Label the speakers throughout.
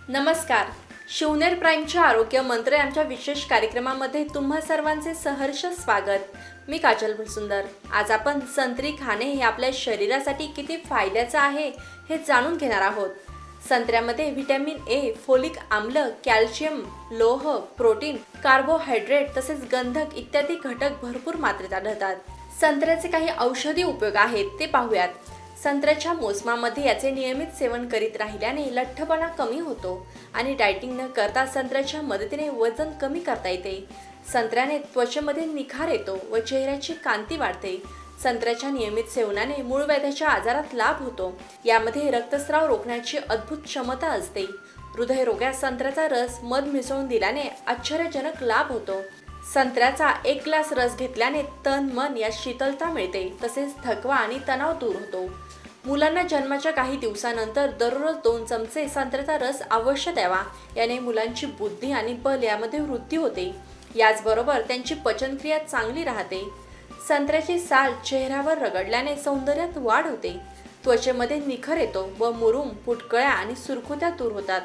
Speaker 1: नमस्कार. शिवनेर प्राईमच्या आरोग्य मंत्र आमच्या विशेष कार्यक्रमामध्ये तुम्हा सर्वांचे सहर्ष स्वागत. मी काजल भुसुंदर. आज आपण संत्री खाणे हे आपल्या शरीरासाठी किती फायद्याचं आहे हे जाणून घेणार आहोत. संत्र्यामध्ये व्हिटॅमिन ए, फोलिक आम्ल, कॅल्शियम, लोह, प्रोटीन, कार्बोहायड्रेट तसेच गंधक इत्यादी घटक भरपूर मात्रेत आढळतात. संत्र्याचे काही औषधी उपयोग आहेत ते पाहूयात. संत्र्याच्या मोसमामध्ये याचे नियमित सेवन करीत राहिल्याने लठ्ठपणा कमी होतो आणि डायटिंग न करता संत्र्याच्या मदतीने वजन कमी करता येते. संत्र्याने त्वचेमध्ये निखार येतो व चेहऱ्याची कांती वाढते. संत्र्याच्या नियमित सेवनाने मूळव्याधाच्या आजारात लाभ होतो. यामध्ये रक्तस्राव रोखण्याची अद्भुत क्षमता असते. हृदयरोगास संत्र्याचा रस मध मिसळून दिल्याने आश्चर्यजनक लाभ होतो. संत्र्याचा 1 ग्लास रस घेतल्याने तन मन यात शीतलता मिळते तसेच थकवा आणि तणाव दूर होतो. मुलांना जन्माच्या काही दिवसानंतर दररोज 2 चमचे संत्र्याचा रस अवश्य द्यावा. याने मुलांची बुद्धी आणि बल यामध्ये वृद्धी होते. याचबरोबर त्यांची पचनक्रिया चांगली राहते. संत्र्याची साल चेहऱ्यावर रगडल्याने सौंदर्यात वाढ होते. त्वचेमध्ये निखर येतो व मुरूम, फुटकळ्या आणि सुरकुत्या दूर होतात.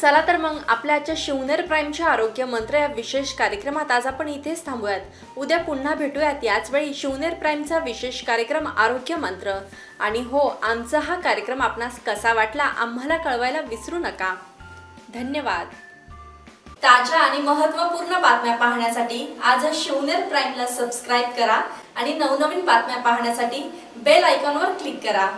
Speaker 1: चला तर मग आपल्या आजच्या शिवनेर प्राईमच्या आरोग्य मंत्र या विशेष कार्यक्रमात आज आपण इथेच थांबूयात. उद्या पुन्हा भेटूयात याच वेळी शिवनेर प्राईमचा विशेष कार्यक्रम आरोग्य मंत्र. आणि हो, आमचा हा कार्यक्रम आपणास कसा वाटला आम्हाला कळवायला विसरू नका. धन्यवाद. ताज्या आणि महत्त्वपूर्ण बातम्या पाहण्यासाठी आजच शिवनेर प्राईमला सबस्क्राईब करा आणि नवनवीन बातम्या पाहण्यासाठी बेल आयकॉनवर क्लिक करा.